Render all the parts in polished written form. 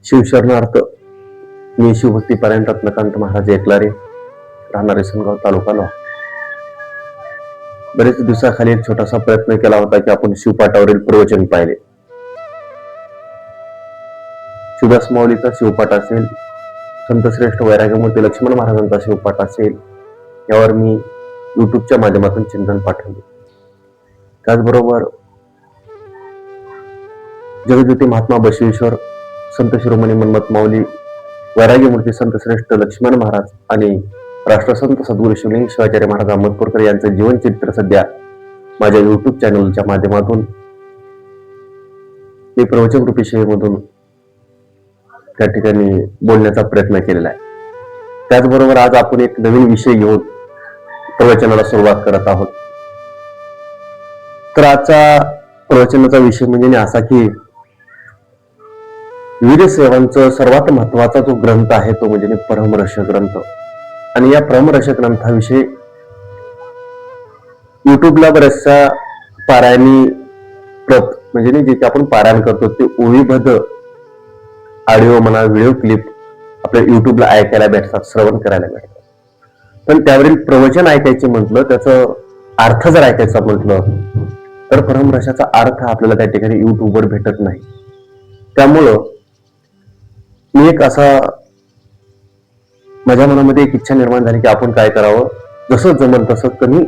शिवशरणार्थ. मी शिवभक्ती पारायण रत्नकांत महाराज एकलारे, राहणारे सनगाव, तालुका लोहा. बरेच दिवसाखाली एक छोटासा प्रयत्न केला होता की आपण शिवपाठावरील प्रवचन पाहिले. शिवदास माऊलीचा शिवपाठ असेल, संतश्रेष्ठ वैराग्यमूर्ती लक्ष्मण महाराजांचा शिवपाठ असेल, यावर मी युट्यूबच्या माध्यमातून चिंतन पाठवले. त्याचबरोबर जगज्योती महात्मा बसवेश्वर, संत शिरोमणी मनमत माऊली, वैराग्यमूर्ती संतश्रेष्ठ लक्ष्मण महाराज आणि राष्ट्रसंत सद्गुरू शिवलिंग शिवाचार्य महाराज अहमदपूरकर यांचं जीवनचित्र सध्या माझ्या युट्यूब चॅनलच्या माध्यमातून मी प्रवचन रूपी सेवेमधून त्या ठिकाणी बोलण्याचा प्रयत्न केलेला आहे. त्याचबरोबर आज आपण एक नवीन विषय घेऊन प्रवचनाला सुरुवात करत आहोत. तर आजचा प्रवचनाचा विषय म्हणजे असा की वीरसेवांचा सर्वात महत्वाचा जो ग्रंथ आहे तो म्हणजे परमरहस्य ग्रंथ. आणि या परमरहस्य ग्रंथाविषयी युट्यूबला बऱ्याचशा पारायणी प्रत म्हणजे जे आपण पारायण करतो ते ओळीबद्ध ऑडिओ म्हणा, व्हिडिओ क्लिप आपल्या युट्यूबला ऐकायला भेटतात, श्रवण करायला भेटतात. पण त्यावरील प्रवचन ऐकायचे म्हटलं, त्याचं अर्थ जर ऐकायचा म्हटलं तर परमरहस्याचा अर्थ आपल्याला त्या ठिकाणी युट्यूबवर भेटत नाही. त्यामुळं मी एक असा माझ्या मनामध्ये एक इच्छा निर्माण झाली की आपण काय करावं, जसं जमल तसं कमी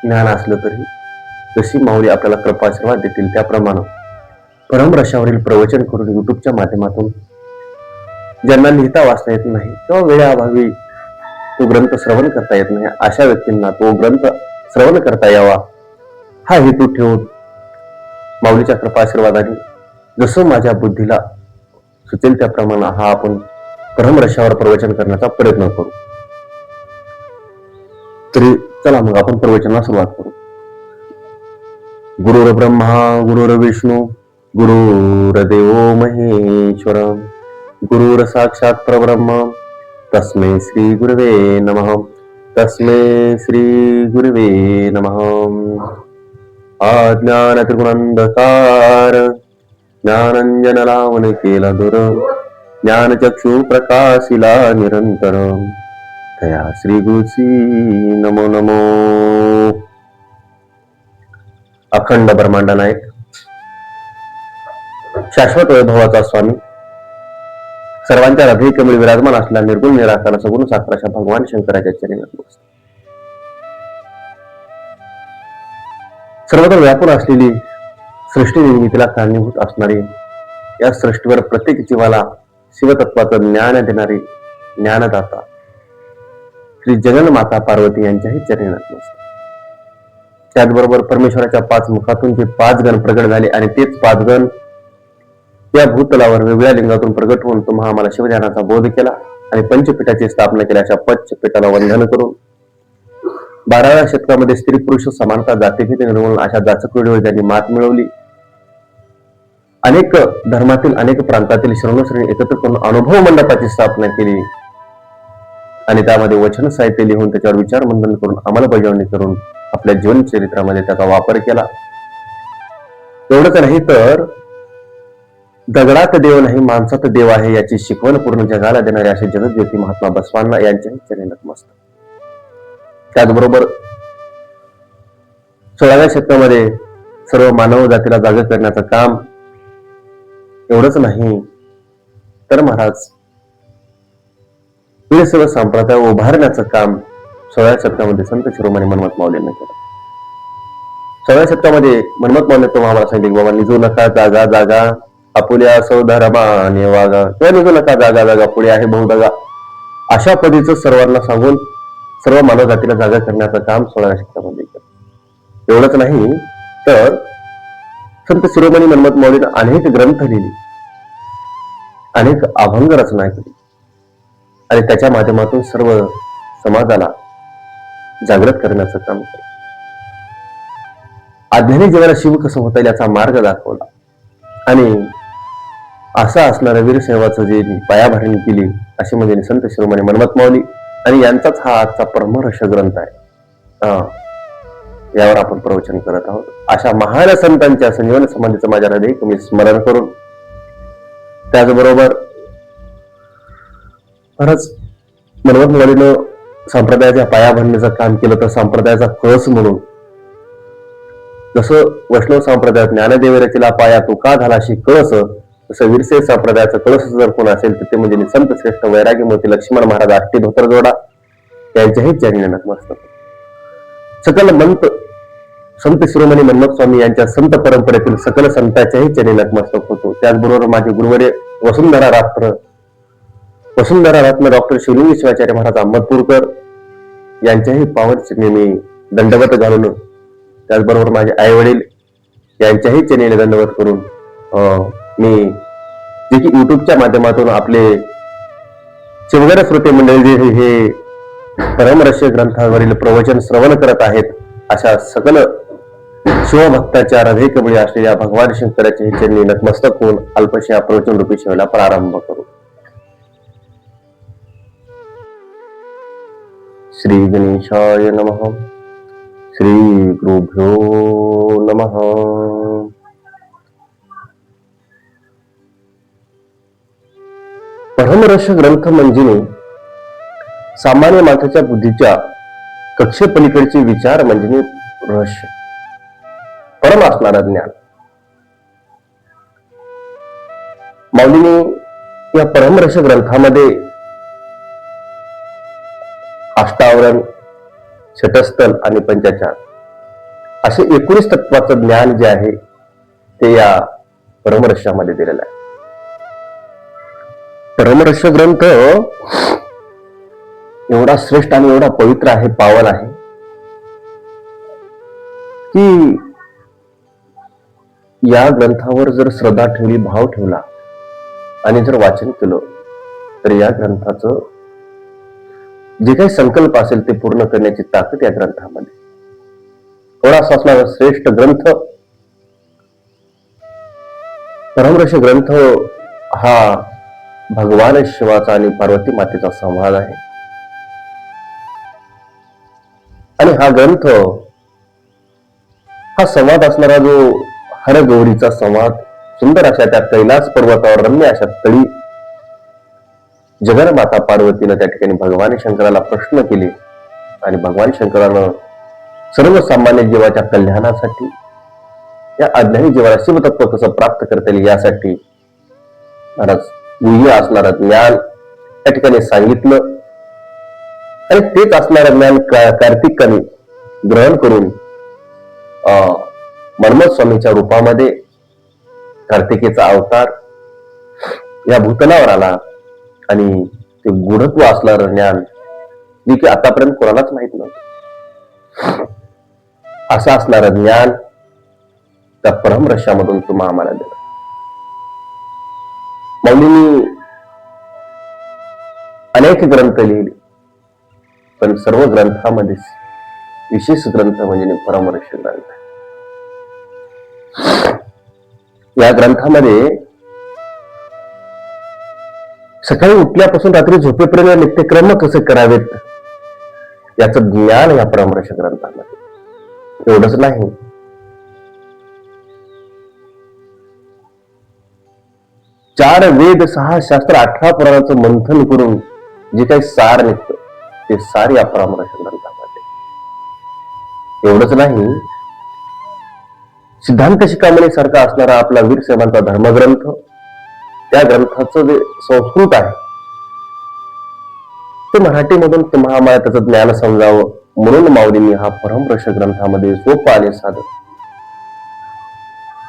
ज्ञान असलं तरी जशी माऊली आपल्याला कृपाशीर्वाद देतील त्याप्रमाणे परमरहस्यावरील प्रवचन करून युट्यूबच्या माध्यमातून ज्यांना लिहिता वाचता येत नाही किंवा वेळाअभावी तो ग्रंथ श्रवण करता येत नाही अशा व्यक्तींना तो ग्रंथ श्रवण करता यावा हा हेतू ठेवून माऊलीच्या कृपाशीर्वादाने जसं माझ्या बुद्धीला सुचेल त्याप्रमाणे हा आपण परमरहस्यावर प्रवचन करण्याचा प्रयत्न करू. तरी चला मग आपण प्रवचनाला सुरुवात करू. गुरुर ब्रह्मा गुरुर विष्णू गुरुर्देव महेश्वर गुरुर साक्षात परब्रह्म तस्मै श्री गुरवे नमः. तस्मै श्री गुरवे नमः. अज्ञान त्रिगुणांधकार ज्ञानंजन लावण केला दूर ज्ञानचक्षु प्रकाशिला निरंतर तया श्री गुरुची नमो नमो. अखंड ब्रह्मांड नायक शाश्वत वैभवाचा स्वामी सर्वांच्या हृदय कमळी विराजमान असलेला निर्गुण निराकार सगुण साक्षात भगवान शंकराच्या चरणी नतमस्तक. सर्वत्र व्यापून असलेली सृष्टी निर्मितीला कारणीभूत असणारी या सृष्टीवर प्रत्येक जीवाला शिवतत्वाचं ज्ञान देणारी ज्ञानदाता श्री जगन्माता पार्वती यांच्याही चरणी नतमस्तक. त्याचबरोबर परमेश्वराच्या 5 मुखातून जे 5 गण प्रगट झाले आणि तेच 5 गण या भूतलावर वेगळ्या लिंगातून प्रगट होऊन तुम्हा आम्हाला शिवध्यानाचा बोध केला आणि पंचपीठाची स्थापना केल्या. अशा पंचपीठाला वंदन करून 12व्या शतकामध्ये स्त्री पुरुष समानता जातीभेद निर्मूलन अशा जाचक वेळेवर त्यांनी मात मिळवली. अनेक धर्मातील अनेक प्रांतातील श्रवणश्रेणी एकत्र करून अनुभव मंडपाची स्थापना केली आणि त्यामध्ये वचन साहित्य लिहून त्याच्यावर विचार मंथन करून अंमलबजावणी करून आपल्या जीवन चरित्रामध्ये त्याचा वापर केला. एवढंच नाही तर दगडात देव नाही माणसात देव आहे याची शिकवण पूर्ण जगाला देणारे असे जगज्योती महात्मा बसवांना यांच्याही चरणी नतमस्तक. त्याचबरोबर 16व्या शतकामध्ये सर्व मानव जातीला जाग करण्याचं काम एवढंच नाही तर महाराज वीरसेवा संप्रदाय उभारण्याचं काम 16व्या शतकामध्ये संत शिरोमणी मनमत माऊलींना केलं. 16व्या शतकामध्ये मनमत माऊली तो आम्हाला सांगितले बाबा निजू नका जागा जागा आपुल्या सौधर्माने वागा किंवा निजू नका जागा जागा पुढे आहे बहुदागा अशा पद्धतीचं सर्वांना सांगून सर्व मानव जातीला जागा करण्याचं काम 16व्या शतकामध्ये केलं. एवढंच नाही तर संत शिरोमणी मनमत माऊलीने अनेक ग्रंथ लिहिले, अनेक अभंग रचना केली आणि त्याच्या माध्यमातून सर्व समाजाला जागृत करण्याचं काम केलं. अज्ञानी जीवाला शिव कसं होता येईल याचा मार्ग दाखवला आणि असा असणाऱ्या वीरसेवाचं जे पायाभरणी केली अशी म्हणजे संत शिरोमणी मनमत माऊली आणि यांचाच हा आजचा परमरहस्य ग्रंथ आहे. यावर आपण प्रवचन करत आहोत. अशा महान संतांच्या संजीवन समाधीचं माझ्या हृदय मी स्मरण करून त्याचबरोबर खरंच मनमत माऊलीनं संप्रदायाच्या पाया बांधण्याचं काम केलं, तर संप्रदायाचा कळस म्हणून जसं वैष्णव संप्रदायात ज्ञानदेव रचला पाया तो का झालाशी कळस, तसं वीरशैव संप्रदायाचं कळस जर कोण असेल तर ते म्हणजे संत श्रेष्ठ वैरागी मोती लक्ष्मण महाराज आष्टी धोतर जोडा यांच्याही चरणी नतमस्तक. सकल मंत संत शिरोमणी मनमथ स्वामी यांच्या संत परंपरेतील सकल संतांच्याही चरणी नतमस्तक होतो. त्याचबरोबर माझे गुरुवर्य वसुंधरा रत्न डॉक्टर शिवलिंग शिवाचार्य महाराज अहमदपूरकर यांच्याही पावन चरणी मी दंडवत घालून, त्याचबरोबर माझे आई वडील यांच्याही चरणी दंडवत करून मी जे की युट्यूबच्या माध्यमातून आपले शिवगर श्रोते मंडळी जे हे परमरहस्य ग्रंथावरील प्रवचन श्रवण करत आहेत, अशा सकल शिवभक्ताच्या हृदय कमळी असलेल्या भगवान शंकराचे चरणी नतमस्तक होऊन अल्पशा प्रवचन रूपी सेवेला प्रारंभ करू. श्री गणेशाय नमः. श्री गुरुभ्यो नमः. परमरहस्य ग्रंथ म्हणजे सामान्य माणसाच्या बुद्धीच्या कक्षेपलीकडचे विचार म्हणजे रहस्य, परम असणारा ज्ञान. माऊलीने या परमरहस्य ग्रंथामध्ये अष्टावरण, षटस्थल आणि पंचाचार असे 19 तत्वाचं ज्ञान जे आहे ते या परमरहस्यामध्ये दिलेलं आहे. परमरहस्य ग्रंथ एवढा श्रेष्ठ आणि एवढा पवित्र आहे, पावन आहे की या ग्रंथावर जर श्रद्धा ठेवली, भाव ठेवला आणि जर वाचन केलं तर या ग्रंथाचं जे काही संकल्प असेल ते पूर्ण करण्याची ताकद या ग्रंथामध्ये. एवढा असणारा श्रेष्ठ ग्रंथ परमरहस्य ग्रंथ हा भगवान शिवाचा आणि पार्वती मातेचा संवाद आहे. आणि हा ग्रंथ हा संवाद असणारा जो हरगौरीचा संवाद, सुंदर अशा त्या कैलास पर्वतावर रम्य अशा तळी जगन्माता पार्वतीनं त्या ठिकाणी भगवान शंकराला प्रश्न केले आणि भगवान शंकरानं सर्वसामान्य जीवाच्या कल्याणासाठी या अज्ञानी जीवाला शिवतत्व कसं प्राप्त करता येईल यासाठी महाराज गुह्य असणारं ज्ञान त्या ठिकाणी सांगितलं. आणि तेच असणारं ज्ञान कार्तिकाने ग्रहण करून मनमथ स्वामीच्या रूपामध्ये कार्तिकेचा अवतार या भूतलावर आला आणि ते गुढत्व असणारं ज्ञान जे की आतापर्यंत कोणालाच माहित नव्हतं, असं असणारं ज्ञान त्या परमरहस्यामधून तुम्हा आम्हाला दिलं. माऊलींनी अनेक ग्रंथ लिहिले, पण सर्व ग्रंथामध्ये विशेष ग्रंथ म्हणजे परमरहस्य ग्रंथ. या ग्रंथामध्ये सकाळी उठल्यापासून रात्री झोपेपर्यंत नित्यक्रम कसे करावेत याचं ज्ञान या परमरहस्य ग्रंथामध्ये. एवढंच नाही, 4 वेद, 6 शास्त्र, 18 पुराणाचं मंथन करून जे काही सार निघतं ते सार या परमरहस्य ग्रंथामध्ये. एवढंच नाही, सिद्धांत शिखामणी सारखा असणारा आपला वीरशैवांचा धर्मग्रंथ, त्या ग्रंथाचं जे संस्कृत आहे ते मराठीमधून तुम्हाला आम्हाला त्याचं ज्ञान समजावं म्हणून माऊलींनी हा परमरहस्य ग्रंथामध्ये सोपा आणि साधं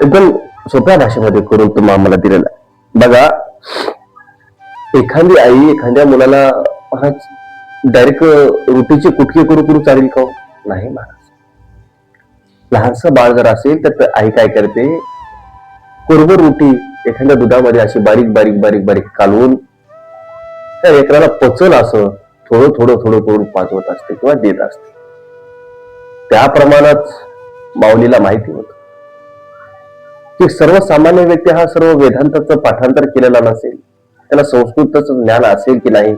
एकदम सोप्या भाषेमध्ये करून तुम्हाला आम्हाला दिलेला आहे. बघा, एखादी आई एखाद्या मुलाला डायरेक्ट रोटीची कुटकी करू करू चालेल का? नाही महाराज. लहानसं बाळ जर असेल तर आई काय करते, कोरभर रोटी एखाद्या दुधामध्ये अशी बारीक बारीक बारीक बारीक कालवून त्या लेकराला पचल असं थोडं थोडं थोडं करून पाजवत असते किंवा देत असते. त्याप्रमाणात माऊलीला माहिती होत की सर्वसामान्य व्यक्ती हा सर्व वेदांताचं पाठांतर केलेला नसेल, त्याला संस्कृतचं ज्ञान असेल की नाही,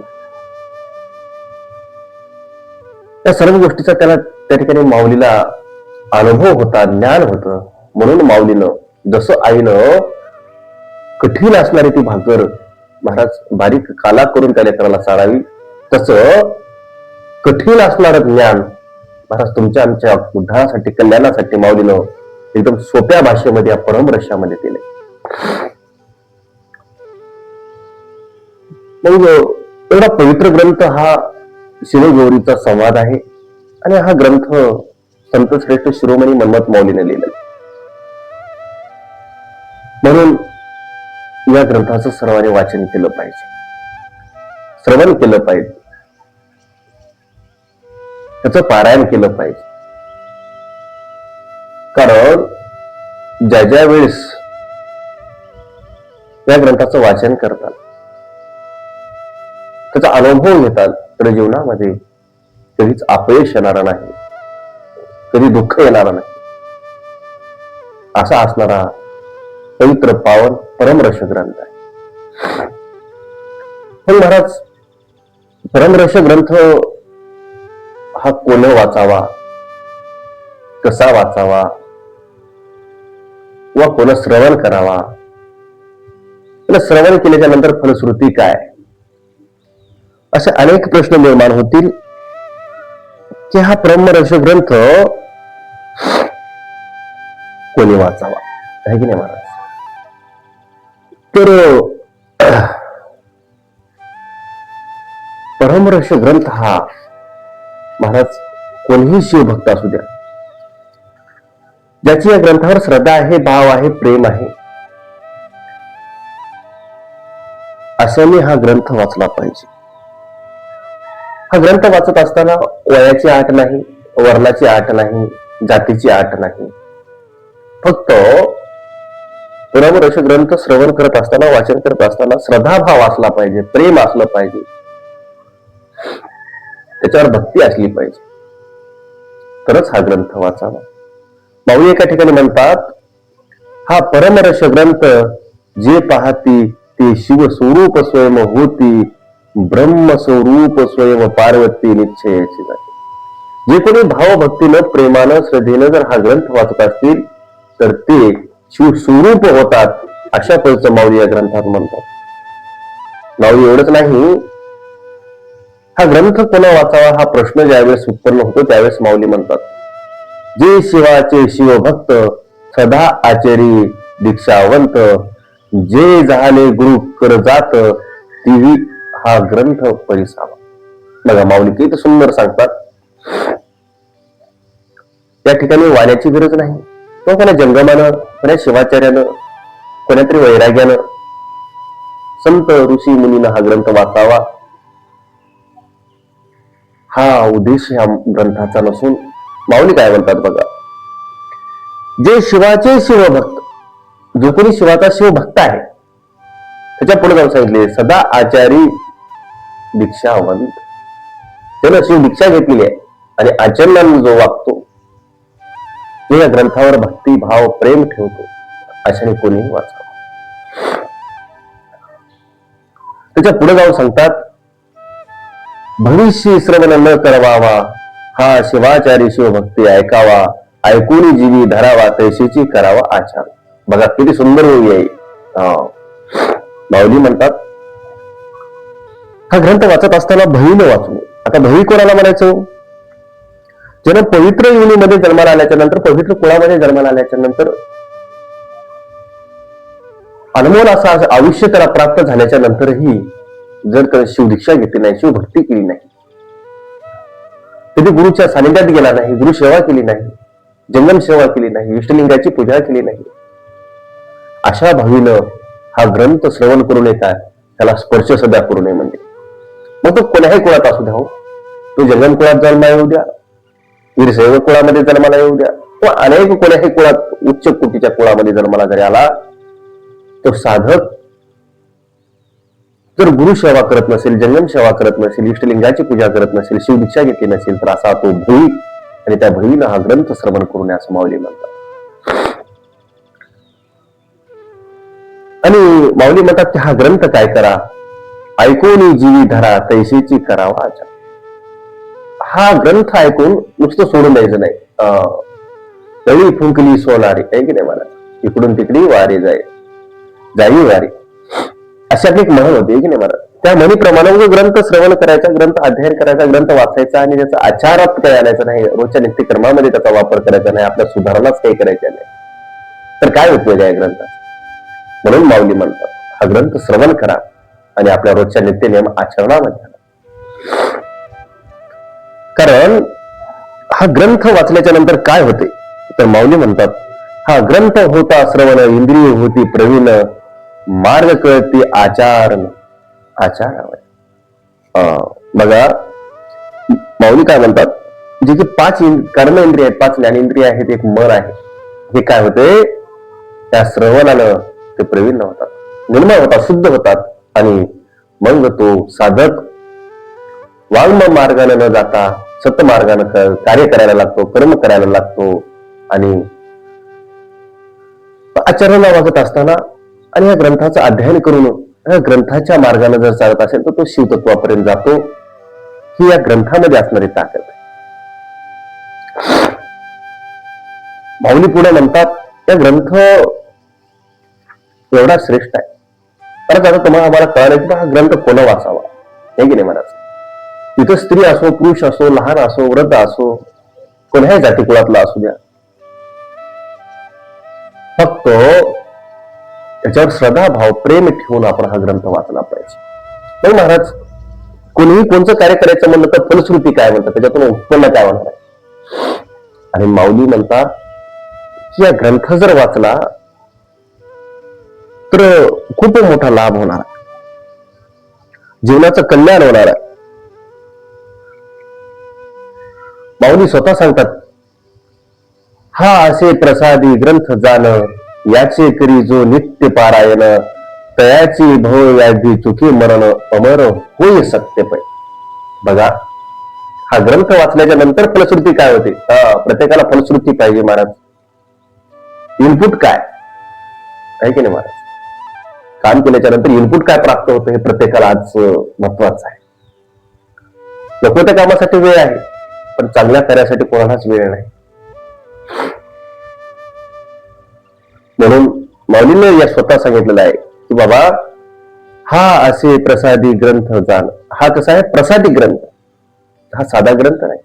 त्या सर्व गोष्टीचा त्याला त्या ठिकाणी माऊलीला अनुभव होता, ज्ञान होतं. म्हणून माऊलीनं जसं आईनं कठीण असणारी ती भाकर महाराज बारीक काला करून त्या लेकराला चारावी, तसं कठीण असणारं ज्ञान महाराज तुमच्या आमच्या उद्धारासाठी, कल्याणासाठी माऊलीनं एकदम सोप्या भाषेमध्ये, परमरश्यामध्ये केले. मग एवढा पवित्र ग्रंथ हा शिवगौरीचा संवाद आहे आणि हा ग्रंथ संत श्रेष्ठ शिरोमणी मनमत माऊलीने लिहिला. म्हणून या ग्रंथाचं सर्वांनी वाचन केलं पाहिजे, श्रवण केलं पाहिजे, त्याचं पारायण केलं पाहिजे. कारण ज्या ज्या वेळेस या ग्रंथाचं वाचन करतात, त्याचा अनुभव घेतात, तर जीवनामध्ये कधीच अपयश येणार नाही, कधी दुःख येणार नाही, असा असणारा पवित्र पावन परमरस ग्रंथ आहे. पण महाराज परमरस ग्रंथ हा कोण वाचावा, कसा वाचावा व कोण श्रवण करावा, श्रवण केल्याच्या नंतर फलश्रुती काय, असे अनेक प्रश्न निर्माण होतील की हा परमरस ग्रंथ कोणी वाचावा, आहे की नाही महाराज. तर परमरस ग्रंथ हा महाराज कोणीही शिवभक्त असू द्या, ज्याची या ग्रंथावर श्रद्धा आहे, भाव आहे, प्रेम आहे, अशाने हा ग्रंथ वाचला पाहिजे. हा ग्रंथ वाचत असताना वयाची आट नाही, वर्णाची आट नाही, जातीची आट नाही. फक्त परमरस ग्रंथ श्रवण करत असताना, वाचन करत असताना श्रद्धाभाव असला पाहिजे, प्रेम असलं पाहिजे, त्याच्यावर भक्ती असली पाहिजे, तरच हा ग्रंथ वाचावा. माऊली एका ठिकाणी म्हणतात, हा परमरस ग्रंथ जे पाहती ते शिव स्वरूप स्वयं होती, ब्रह्म स्वरूप स्वयं पार्वती निश्चयाची जाते. जे कोणी भावभक्तीनं, प्रेमानं, श्रद्धेनं जर हा ग्रंथ वाचत असतील तर ते शिव स्वरूप होतात, अशा पद्धतीचं माऊली या ग्रंथात म्हणतात. माऊली एवढंच नाही, हा ग्रंथ कोणा वाचावा हा प्रश्न ज्यावेळेस उत्पन्न होतो त्यावेळेस माऊली म्हणतात, जे शिवाचे शिवभक्त सदा आचरी दीक्षावंत, जे झाले गुरु कर जात तिही हा ग्रंथ परिसावा. बघा माऊली किती सुंदर सांगतात. त्या ठिकाणी वाण्याची गरज नाही, तो कोणा जंगमानं, कोणा शिवाचार्यानं, कोणातरी वैराग्यानं, संत ऋषी मुनीनं हा ग्रंथ वाचावा, हा उद्देश या ग्रंथाचा नसून माऊली काय म्हणतात बघा, जे शिवाचे शिवभक्त, जो कोणी शिवाचा शिवभक्त आहे, त्याच्या पुढे जाऊन सांगितले सदा आचारी दीक्षावंत, त्यानं शिव दीक्षा घेतलेली आहे आणि आचरणाने जो वागतो, तो या ग्रंथावर भक्ती, भाव, प्रेम ठेवतो, अशाने कोणीही वाचावं. त्याच्या पुढे जाऊन सांगतात, भविष्य श्रवण न करवावा, हा शिवाचारी शिवभक्ती ऐकावा, ऐकून जीवी धरावा, तैशीची करावा आचार. बघा किती सुंदर ओवी आहे. माऊली म्हणतात, हा ग्रंथ वाचत असताना भईनं वाचू. आता भई कोणाला म्हणायचं, ज्यानं पवित्र योनीमध्ये जन्माला आल्याच्या नंतर, पवित्र कुळामध्ये जन्माला आल्याच्या नंतर अनमोल असं आयुष्य त्याला प्राप्त झाल्याच्या नंतरही जर त्याने शिवदीक्षा घेतली नाही, शिवभक्ती केली नाही, कधी गुरुच्या सानिध्यात गेला नाही, गुरु सेवा केली नाही, जंगम सेवा केली नाही, इष्टलिंगाची पूजा केली नाही, अशा भावीनं हा ग्रंथ श्रवण करू नये, काय त्याला स्पर्श सध्या करू नये म्हणजे. मग तो कोणाही कुळात असू द्या, हो, तो जंगम कुळात जन्मा येऊ द्या, वीरशैव कुळामध्ये जन्माला येऊ द्या, किंवा अनेक कोणाही कुळात उच्च कोटीच्या कुळामध्ये जन्माला जरी आला, तो साधक जर गुरु सेवा करत नसेल, जंगम सेवा करत नसेल, इष्टलिंगाची पूजा करत नसेल, शिवदीक्षा घेतली नसेल, तर असा तो भई, आणि त्या भईनं हा ग्रंथ श्रवण करू नये असं माऊली म्हणतात. आणि माऊली म्हणतात की हा ग्रंथ काय करा, ऐकून जीवी धरा, तैशीची करावा आचार. हा ग्रंथ ऐकून नुसतं सोडून द्यायचं नाही. तळी फुंकली सोनारी, आहे की नाही मला, इकडून तिकडे वारे जाय, जाई वारी अशी आपली एक म्हण होती की नाही महाराज. त्या म्हणीप्रमाणे जो ग्रंथ श्रवण करायचा, ग्रंथ अध्ययन करायचा, ग्रंथ वाचायचा आणि त्याचा आचारात काही आणायचं नाही, रोजच्या नित्यकर्मामध्ये त्याचा वापर करायचा नाही, आपल्या सुधारणाच काही करायच्या नाही, तर काय उपयोग आहे ग्रंथ. म्हणून माऊली म्हणतात हा ग्रंथ श्रवण करा आणि आपल्या रोजच्या नित्यनियम आचरणामध्ये आणा. कारण हा ग्रंथ वाचल्याच्या नंतर काय होते तर माऊली म्हणतात हा ग्रंथ होता श्रवण, इंद्रिय होती प्रवीण, मार्ग कळती आचारण बघा माऊली काय म्हणतात, जे की 5 कर्म इंद्रिय आहेत, 5 ज्ञानेंद्रिय आहेत, एक मन आहे, हे काय होते त्या श्रवणानं ते प्रवीण होतात, निर्मळ होतात, शुद्ध होतात आणि मग तो साधक वाङ्मय मार्गाने न जाता सत्मार्गानं कार्य करायला लागतो, कर्म करायला लागतो आणि आचरणाला वागत असताना आणि या ग्रंथाचं अध्ययन करून या ग्रंथाच्या मार्गाने जर चालत असेल तर तो शिवतत्वापर्यंत जातो. ही या ग्रंथामध्ये असणारी ताकद आहे. माऊली पुढे म्हणतात या ग्रंथ एवढा श्रेष्ठ आहे. परत आता तुम्हाला आम्हाला कळालं की हा ग्रंथ कोण वाचावा, हे की नाही महाराज. तिथं स्त्री असो, पुरुष असो, लहान असो, वृद्ध असो, कोण्याही जाती कुळातला असू द्या, फक्त त्याच्यावर श्रद्धा भाव प्रेम ठेवून आपण हा ग्रंथ वाचला पाहिजे. पण महाराज कोणीही कोणतं कार्य करायचं म्हणलं तर फलश्रुती काय म्हणतात, त्याच्यातून उत्पन्न काय होणार आहे. आणि माऊली म्हणतात की या ग्रंथ जर वाचला तर खूप मोठा लाभ होणार आहे, जीवनाचं कल्याण होणार आहे. माऊली स्वतः सांगतात हा असे प्रसादी ग्रंथ जाण, याचे करी जो नित्य पारायण, तयाची भव व्याधी चुकी मरण, अमर होय सत्य पै. बघा हा ग्रंथ वाचल्याच्या नंतर फलश्रुती काय होते. प्रत्येकाला फलश्रुती पाहिजे महाराज. इनपुट काय आहे की नाही महाराज. काम केल्याच्या नंतर इनपुट काय प्राप्त होतं हे प्रत्येकाला आज महत्वाचं आहे. नको त्या कामासाठी वेळ आहे पण चांगल्या कार्यासाठी कोणालाच वेळ नाही. म्हणून माऊलीने या स्वतः सांगितलेलं आहे की बाबा हा असे प्रसादी ग्रंथ जाण. हा कसा आहे प्रसादी ग्रंथ, हा साधा ग्रंथ नाही.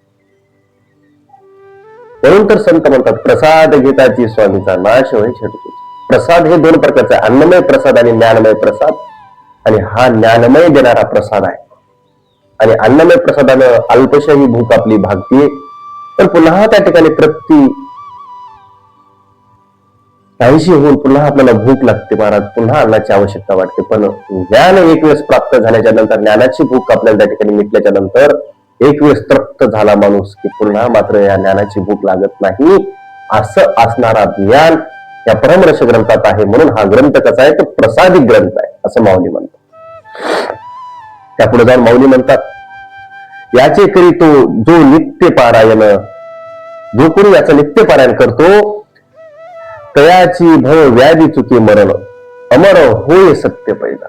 म्हणून तर संत म्हणतात प्रसाद घेताची स्वामीचा नाश होय छटके. प्रसाद हे 2 प्रकारचे, अन्नमय प्रसाद आणि ज्ञानमय प्रसाद. आणि हा ज्ञानमय देणारा प्रसाद आहे. आणि अन्नमय प्रसादानं अल्पशाही भूक आपली भागतीये, तर पुन्हा त्या ठिकाणी तृप्ती काहीशी होऊन पुन्हा आपल्याला भूक लागते महाराज, पुन्हा अन्नाची आवश्यकता वाटते. पण ज्ञान एक वेळेस प्राप्त झाल्याच्या नंतर, ज्ञानाची भूक आपल्याला त्या ठिकाणी मिटल्याच्या नंतर एक वेळेस तृप्त झाला माणूस की पुन्हा मात्र या ज्ञानाची भूक लागत नाही. असं असणारा ज्ञान या परमरस ग्रंथात आहे. म्हणून हा ग्रंथ कसा आहे तो प्रसादिक ग्रंथ आहे असं माऊली म्हणतात. त्यापुढे जाऊन माऊली म्हणतात याचे करी तो जो नित्य पारायण, जो कोणी याचं नित्य पारायण करतो, तयाची भव व्याधी चुकी मरण, अमर होय सत्य पैदा.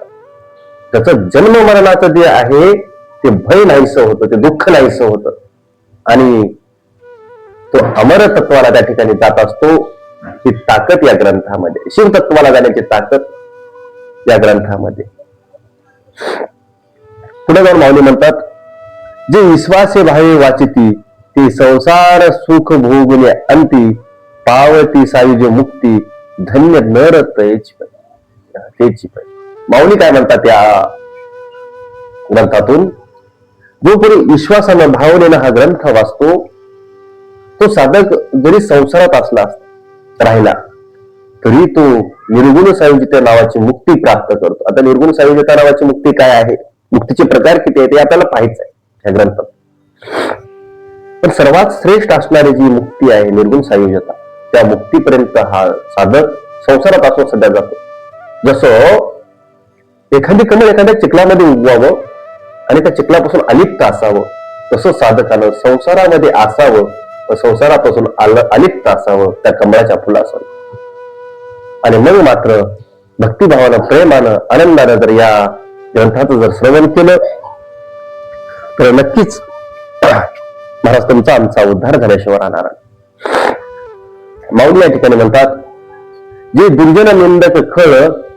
त्याचं जन्म मरणाचं जे आहे ते भय नाहीसं होतं, ते दुःख नाहीसं होतं आणि तो अमर तत्वाला त्या ठिकाणी जात असतो. ही ताकद या ग्रंथामध्ये, शिवतत्वाला जाण्याची ताकद या ग्रंथामध्ये. पुढे जाऊन माऊली म्हणतात जे विश्वासे भावे वाचिती, ती संसार सुख भोगुने अंती, पावती सायुज मुक्ती, धन्य नर तेची पै. माऊली काय म्हणतात या ग्रंथातून, जो कोणी विश्वासानं भावनेनं हा ग्रंथ वाचतो तो साधक जरी संसारात असला राहिला तरी तो निर्गुण सायुज्यता नावाची मुक्ती प्राप्त करतो. आता निर्गुण सायुज्यता नावाची मुक्ती काय आहे, मुक्तीचे प्रकार किती आहेत हे आपल्याला पाहायचं आहे ह्या ग्रंथात. पण सर्वात श्रेष्ठ असणारी जी मुक्ती आहे निर्गुण सायुज्यता, त्या मुक्तीपर्यंत हा साधक संसारात असो सध्या जातो. जसं एखादी कमळ एखाद्या चिखलामध्ये उगवावं आणि त्या चिखलापासून अलिप्त असावं, तसं साधकानं संसारामध्ये असावं व संसारापासून अलिप्त असावं त्या कमळाच्या फुलासह. आणि मग मात्र भक्तिभावानं, प्रेमानं, आनंदानं जर या ग्रंथाचं जर श्रवण केलं तर नक्कीच महाराज तुमचा आमचा उद्धार झाल्याशिवाय राहणार. माऊली या ठिकाणी म्हणतात जे दुर्जन निंदक खळ,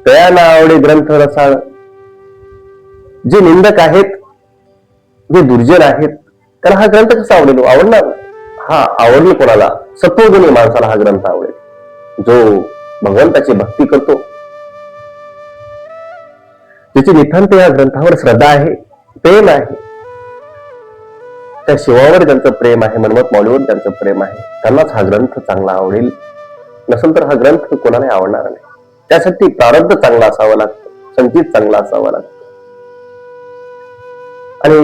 तया ना आवडे ग्रंथ रसाळ. जे निंदक आहेत, जे दुर्जन आहेत, त्याला हा ग्रंथ कसा आवडेल? आवडणार? हा आवडले कोणाला? सत्वगुणी माणसाला हा ग्रंथ आवडेल, जो भगवंताची भक्ती करतो, ज्याची नितांत या ग्रंथावर श्रद्धा आहे, प्रेम आहे, त्या शिवावर त्यांचं प्रेम आहे, मनमत माऊलीवर त्यांचं प्रेम आहे, त्यांनाच हा ग्रंथ चांगला आवडेल. नसेल तर हा ग्रंथ कोणालाही आवडणार नाही. त्यासाठी प्रारब्ध चांगला असावं लागतं, संचित चांगला असावं लागतं. आणि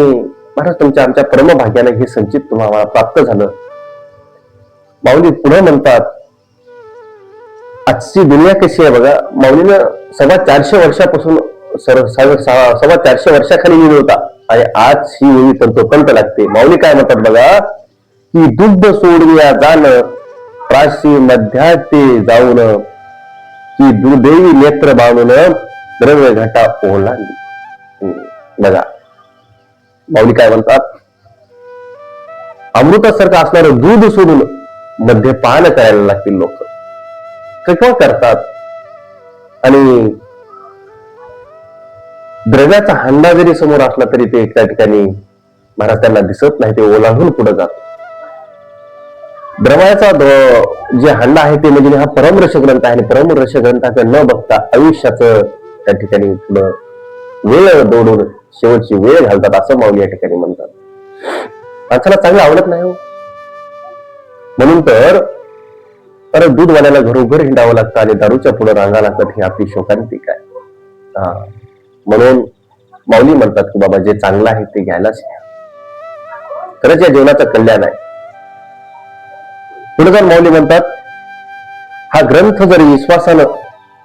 महाराज तुमच्या आमच्या परमभाग्याने हे संचित तुम्हाला प्राप्त झालं. माऊली पुढे म्हणतात, आजची दुनिया कशी आहे बघा. माऊलीनं 450 वर्षापासून 450 वर्षाखाली लिहिलं होता आणि आज ही वेळी तंतोतंत लागते. माऊली काय म्हणतात बघा, की दुग्ध सोडविया जाण प्राशी मध्याते जाऊन, की दुर्दैवी नेत्र बांधून द्रव्य घटा ओलांडली. बघा माऊली काय म्हणतात, अमृतासारखं असणारं दूध सोडून मद्यपान करायला लागतील लोक. केव्हा करतात? आणि द्रव्याचा हांडा जरी समोर असला तरी ते त्या ठिकाणी महाराज त्यांना दिसत नाही, ते ओलांडून पुढे जात. द्रव्याचा जे हांडा आहे ते म्हणजे हा परमरस ग्रंथ आहे, आणि परमरस ग्रंथाकडे न बघता आयुष्याचं त्या ठिकाणी पुढं वेळ दौडून शेवटची वेळ घालतात, असं माऊली या ठिकाणी म्हणतात. माणसाला चांगलं आवडत नाही हो. म्हणून तर दूधवाल्याला घरोघर हिंडावं लागतं आणि दारूच्या पुढे रांगा लागतात. ही आपली शोकांतिक आहे. म्हणून माऊली म्हणतात की बाबा जे चांगलं आहे ते घ्यायलाच घ्या, खरंच या जीवनाचं कल्याण आहे. पुढे जाऊन माऊली म्हणतात, हा ग्रंथ जर विश्वासानं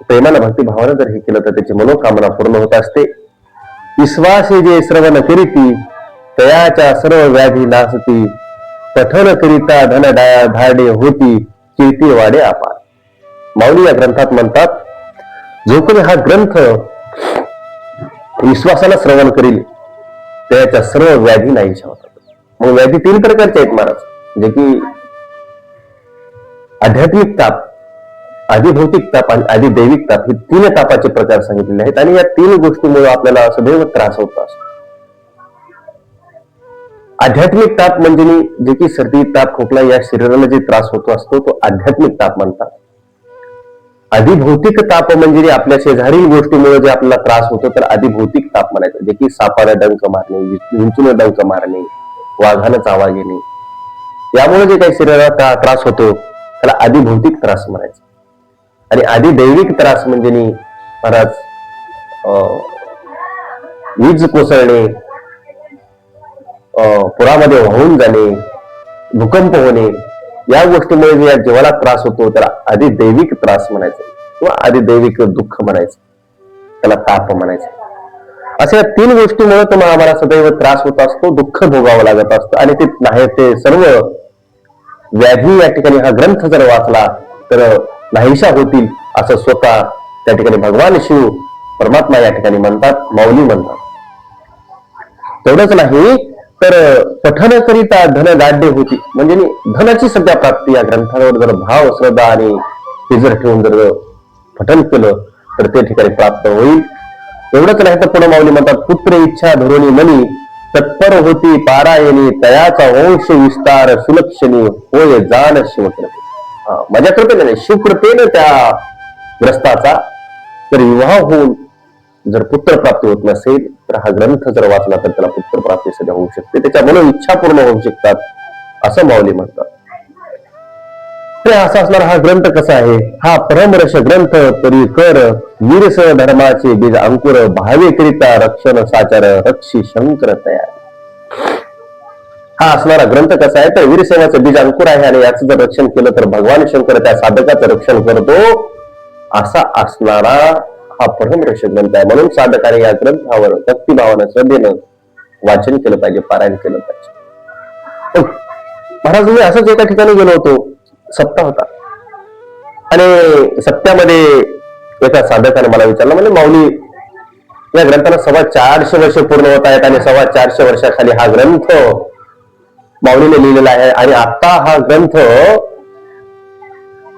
प्रेमानं भक्तिभावानं जर हे केलं तर त्याची मनोकामना पूर्ण होत असते. विश्वासे जे श्रवण करीती तयाच्या सर्व व्याधी नासती, पठन करिता धन धाडे होती कीर्ती वाडे अपार. माऊली या ग्रंथात म्हणतात, जो कोणी हा ग्रंथ विश्वासाला श्रवण करील त्याच्या सर्व व्याधी नाहीशा होतात. मग व्याधी 3 प्रकारचे आहेत महाराज, जे की आध्यात्मिक ताप, आधिभौतिक ताप आणि आधिदैविक ताप, हे 3 तापाचे प्रकार सांगितलेले आहेत. आणि या 3 गोष्टीमुळे आपल्याला सदैव त्रास होत असतो. आध्यात्मिक ताप म्हणजे जे की सर्दी ताप खोकला या शरीराला जे त्रास होत असतो तो आध्यात्मिक ताप म्हणतात. आधिभौतिक ताप म्हणजे आपल्या शेजारील गोष्टीमुळे जे आपल्याला त्रास होतो तर आधिभौतिक ताप म्हणायचं, जे की सापाला डंक मारणे, विंचूने डंक मारणे, वाघानं चावा घेणे, यामुळे जे काही शरीराला त्रास होतो त्याला आधिभौतिक त्रास म्हणायचं. आणि आधिदैविक त्रास म्हणजे महाराज वीज कोसळणे, पुरामध्ये वाहून जाणे, भूकंप होणे, या गोष्टीमुळे जे या जीवाला त्रास होतो त्याला आधिदैविक त्रास म्हणायचं किंवा आधिदैविक दुःख म्हणायचं, त्याला ताप म्हणायचं. अशा 3 गोष्टीमुळे तुम्हाला आम्हाला सदैव त्रास होत असतो, दुःख भोगावं लागत असतं. आणि ते नाही ते सर्व व्याधी या ठिकाणी हा ग्रंथ जर वाचला तर नाहीशा होतील, असं स्वतः त्या ठिकाणी भगवान शिव परमात्मा या ठिकाणी म्हणतात, माऊली म्हणतात. तेवढंच नाही तर पठन करिता धन दाढ्य होती, म्हणजे धनाची सध्या प्राप्ती या ग्रंथावर जर भाव श्रद्धा आणि हे जर ठेवून जर पठन केलं तर ते ठिकाणी प्राप्त होईल. एवढंच नाही तर पुढे माऊली म्हणतात, पुत्र इच्छा धरुणी मनी तत्पर होती पारायणी, तयाचा वंश विस्तार सुलक्षणी होय जाण शिवकृपे. माझ्या कृपेने नाही, शिवकृपेने त्या ग्रस्ताचा जर विवाह होऊन जर पुत्र प्राप्ती होत नसेल तर हा ग्रंथ जर वाचला तर त्याला पुत्र प्राप्ती सध्या होऊ शकते, त्याच्या मनो इच्छा पूर्ण होऊ शकतात, असं माऊली म्हणतात. ते असा असणारा हा ग्रंथ कसा आहे, हा परमरस ग्रंथ तरी कर वीरस धर्माचे बीज अंकुर, भावे करिता रक्षण साचार रक्षी शंकर तयार. हा असणारा ग्रंथ कसा आहे तर वीरसेवाचं बीज अंकुर आहे, आणि याचं जर रक्षण केलं तर भगवान शंकर त्या साधकाचं रक्षण करतो, असा असणारा हा परमरस ग्रंथ आहे. म्हणून साधकाने या ग्रंथावर भक्तिभावानं श्रद्धेनं वाचन केलं पाहिजे, पारायण केलं पाहिजे. महाराज मी असंच एका ठिकाणी गेलो होतो, सप्ताह होता, आणि सप्त्यामध्ये एका साधकाने मला विचारलं, म्हणजे माऊली या ग्रंथाला 450 वर्ष पूर्ण होत आहेत आणि 450 वर्षाखाली हा ग्रंथ माऊलीने लिहिलेला आहे, आणि आता हा ग्रंथ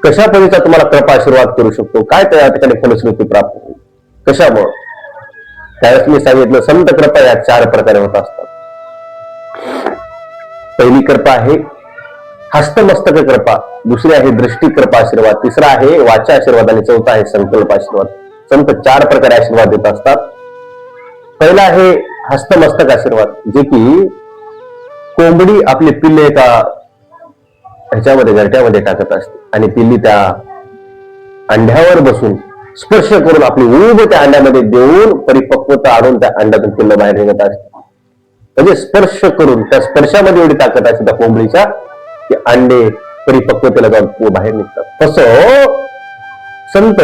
कशा पद्धतीचा तुम्हाला कृपा आशीर्वाद करू शकतो, काय त्या ठिकाणी फलश्रुती प्राप्त होईल. कशामुळं? त्यावेळेस मी सांगितलं संत कृपा या 4 प्रकारे होत असतात. पहिली कृपा आहे हस्तमस्तक कृपा, दुसरी आहे दृष्टी कृपा आशीर्वाद, तिसरा आहे वाचा आशीर्वाद आणि चौथा आहे संकल्प आशीर्वाद. संत 4 प्रकारे आशीर्वाद देत असतात. पहिला आहे हस्तमस्तक आशीर्वाद, जे की कोंबडी आपले पिल्ले एका ह्याच्यामध्ये घरट्यामध्ये टाकत असते आणि पिल्ली त्या अंड्यावर बसून स्पर्श करून आपली ऊब त्या अंड्यामध्ये देऊन परिपक्वता आणून त्या अंड्यातून पिल्ल बाहेर निघत असते. म्हणजे स्पर्श करून त्या स्पर्शामध्ये एवढी ताकद असते त्या कोंबडीच्या की अंडे परिपक्वतेला जाऊन बाहेर निघतात. तसं संत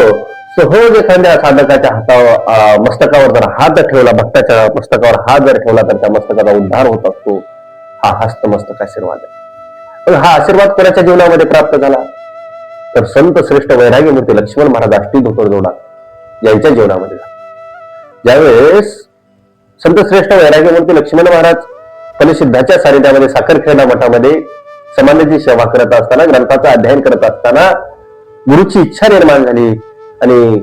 सहज एखाद्या साधकाच्या हातावर मस्तकावर जर हात ठेवला, भक्ताच्या मस्तकावर हात जर ठेवला तर त्या मस्तकाचा उद्धार होत असतो. हा हस्तमस्तक आशीर्वाद आहे. पण हा आशीर्वाद कोणाच्या जीवनामध्ये प्राप्त झाला तर संत श्रेष्ठ वैराग्यमूर्ती लक्ष्मण महाराज आष्टी धोतरजोडा यांच्या जीवनामध्ये झाला. ज्यावेळेस संत श्रेष्ठ वैराग्यमूर्ती लक्ष्मण महाराज फलसिद्धाच्या सानिध्यामध्ये साखरखेडा मठामध्ये समाजाची सेवा करत असताना, ग्रंथाचं अध्ययन करत असताना गुरुची इच्छा निर्माण झाली आणि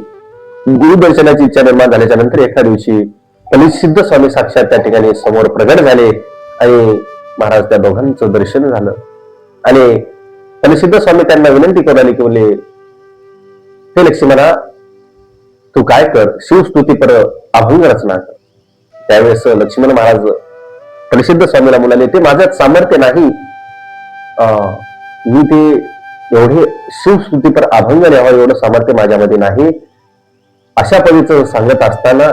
गुरुदर्शनाची इच्छा निर्माण झाल्याच्या नंतर एका दिवशी फलसिद्ध स्वामी साक्षात त्या ठिकाणी समोर प्रगट झाले आणि महाराज त्या दोघांचं दर्शन झालं आणि फलसिद्ध स्वामी त्यांना विनंती करू लागले की बोलले, हे लक्ष्मणा, तू काय कर, शिवस्तुती पर अभंग रचना कर. त्यावेळेस लक्ष्मण महाराज फलसिद्ध स्वामीला म्हणाले, ते माझ्यात सामर्थ्य नाही, मी ते एवढे शिवस्तुती पर अभंग लिहावा एवढं सामर्थ्य माझ्यामध्ये नाही. अशा पद्धतीचं सांगत असताना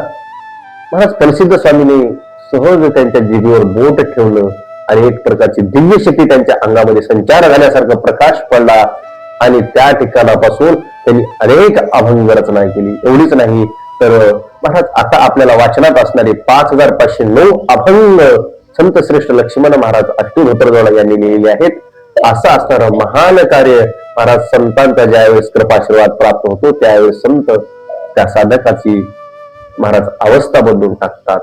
महाराज फलसिद्ध स्वामीने सहज त्यांच्या जिभेवर बोट ठेवलं आणि एक प्रकारची दिव्य शक्ती त्यांच्या अंगामध्ये संचार झाल्यासारखा प्रकाश पडला आणि त्या ठिकाणापासून त्यांनी अनेक अभंग रचना केली. एवढीच नाही तर महाराज आता आपल्याला वाचनात असणारे 5509 अभंग संत श्रेष्ठ लक्ष्मण महाराज आष्टी धोतरजोडा यांनी लिहिलेले आहेत. असं असणारं महान कार्य महाराज संतांचा ज्यावेळेस कृपाशीर्वाद प्राप्त होतो त्यावेळेस संत त्या साधकाची महाराज अवस्था बदलून टाकतात.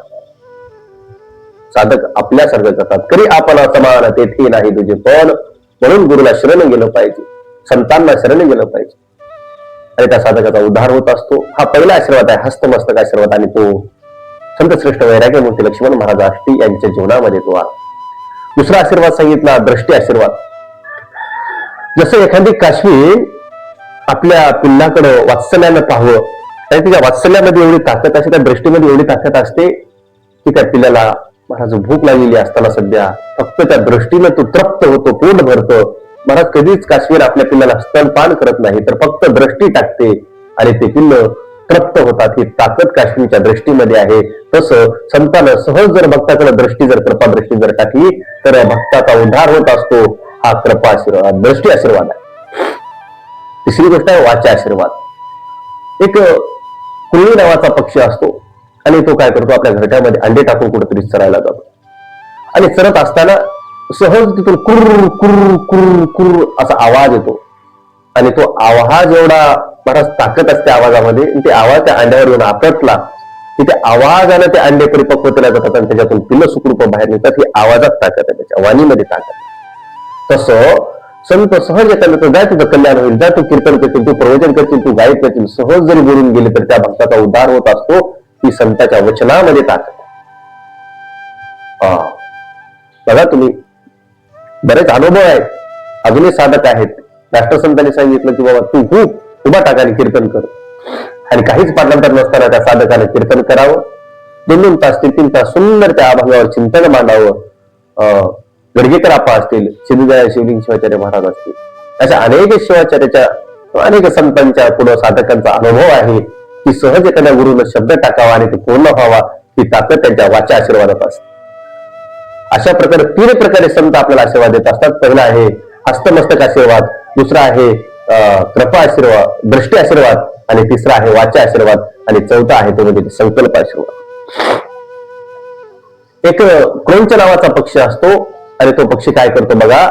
साधक आपल्यासारखं करतात. करी आपण समान तेथे नाही तुझे पण, म्हणून गुरुला शरण गेलं पाहिजे, संतांना शरण गेलं पाहिजे आणि त्या साधकाचा उद्धार होत असतो. हा पहिला आशीर्वाद आहे हस्तमस्तक आशीर्वाद आणि तो संत श्रेष्ठ वैराग्यमूर्ती लक्ष्मण महाराज आष्टी यांच्या जीवनामध्ये तो आला. दुसरा आशीर्वाद सांगितला दृष्टी आशीर्वाद. जसं एखादी काशवी आपल्या पिल्लाकडे वात्सल्यानं पाहावं आणि तिच्या वात्सल्यामध्ये एवढी ताकद असते, त्या दृष्टीमध्ये एवढी ताकद असते की त्या पिल्लाला महाराज भूक लागलेली असताना सध्या फक्त त्या दृष्टीनं तो तृप्त होतो, पोट भरतो. महाराज कधीच काश्मीर आपल्या पिल्लाला स्तनपान करत नाही तर फक्त दृष्टी टाकते आणि ते पिल्ल तृप्त होतात. ही ताकद काश्मीरच्या दृष्टीमध्ये आहे. तसं संतानं सहज जर भक्ताकडे दृष्टी जर कृपा दृष्टी जर टाकली तर भक्ताचा उद्धार होत असतो. हा कृपा आशीर्वाद दृष्टी आशीर्वाद आहे. तिसरी गोष्ट आहे वाचा आशीर्वाद. एक कुळी नावाचा पक्षी असतो आणि तो काय करतो, आपल्या घरट्यामध्ये अंडे टाकून कुठेतरी चरायला जातो आणि चरत असताना सहज तिथून कुर्र कुर्र कुर्र कुर्र असा आवाज येतो आणि तो आवाज एवढा बराच ताकद असते आवाजामध्ये. ते आवाज त्या अंड्यावर येऊन आपटला की त्या आवाजाने ते अंडे परिपक्वतेला जातात आणि त्याच्यातून पिल्ल सुखरूप बाहेर निघतात. ही आवाजात ताकद आहे, त्याच्या वाणीमध्ये ताकद आहे. तसं संत सहज एखादा जाय तुझं कल्याण होईल, जाय तू कीर्तन करतील, तू प्रवचन करतील, तू गायक करतील, सहज जरी बोलून गेले तर त्या भक्ताचा उद्धार होत असतो. ही संतांच्या वचनामध्ये ताकद. बघा तुम्ही बरेच अनुभव आहेत, अजूनही साधक आहेत. राष्ट्रसंतांनी सांगितलं की बाबा तू खूप उभा टाकाने कीर्तन कर आणि काहीच पाठांतर नसताना त्या साधकाने कीर्तन करावं. 2-2 तास 3-3 तास सुंदर त्या अभंगावर चिंतन मांडावं. गडगेकर आपा असतील, सिद्धगया शिवलिंग शिवाचार्य महाराज असतील, अशा अनेक शिवाचार्याच्या अनेक संतांच्या पुढे साधकांचा अनुभव आहे की सहज एखाद्या गुरुनं शब्द टाकावा आणि ते पूर्ण व्हावा. ही ताकद त्यांच्या वाचा आशीर्वादात असते. अशा प्रकारे 3 प्रकारे संत आपल्याला आशीर्वाद देत असतात. पहिला आहे हस्तमस्तक आशीर्वाद, दुसरा आहे कृपा आशीर्वाद दृष्टी आशीर्वाद आणि तिसरा आहे वाचा आशीर्वाद आणि चौथा आहे तो म्हणजे संकल्प आशीर्वाद. एक क्रौंच नावाचा पक्षी असतो आणि तो पक्षी काय करतो बघा,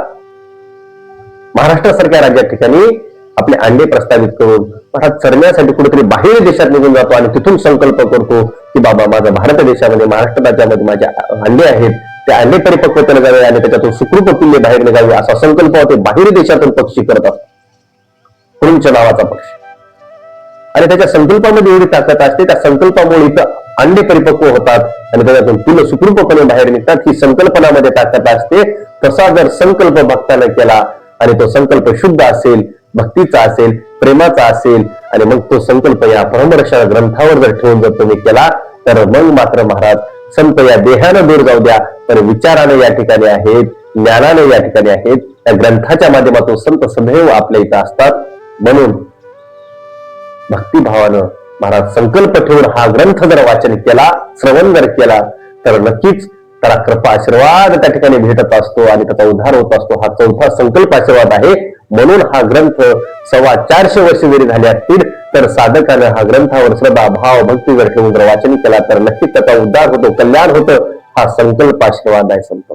महाराष्ट्रासारख्या राज्यात ठिकाणी आपले अंडे प्रस्तावित करून महाराज चरण्यासाठी कुठेतरी बाहेर देशात निघून जातो आणि तिथून संकल्प करतो की बाबा माझा भारत देशामध्ये महाराष्ट्र राज्यामध्ये माझे अंडे आहेत, ते अंडे परिपक्वतेला जावे आणि त्याच्यातून सुखरूप पिल्ले बाहेर निघावे असा संकल्प होते बाहेर देशातून पक्षी करत असतो. क्रौंच नावाचा पक्षी. आणि त्याच्या संकल्पामध्ये एवढी ताकद असते, त्या संकल्पामुळे इथं अंडे परिपक्व होतात आणि त्याच्यातून फुलं सुखरूपपणे बाहेर निघतात. ही संकल्पनामध्ये ताकद असते. तसा जर संकल्प भक्तानं केला आणि तो संकल्प शुद्ध असेल, भक्तीचा असेल, प्रेमाचा असेल आणि मग तो संकल्प या परमरक्षा ग्रंथावर जर ठेवून जर तुम्ही केला तर मग मात्र महाराज संत या देहानं दूर जाऊ द्या, तर विचाराने या ठिकाणी आहेत, ज्ञानाने या ठिकाणी आहेत. त्या ग्रंथाच्या माध्यमातून संत सदैव आपल्या इथं असतात. म्हणून भक्तिभावानं महाराज संकल्प ठेवून हा ग्रंथ जर वाचन केला, श्रवण जर केला तर नक्कीच त्याला कृपा आशीर्वाद त्या ठिकाणी भेटत असतो आणि त्याचा उद्धार होत असतो. हा चौथा संकल्प आशीर्वाद आहे. म्हणून हा ग्रंथ 425 वर्ष जरी झाले असतील तर साधकानं हा ग्रंथावर श्रद्धा, भाव, भक्ती जर ठेवून जर वाचन केला तर नक्कीच त्याचा उद्धार होतो, कल्याण होतं. हा संकल्प आशीर्वाद आहे संत.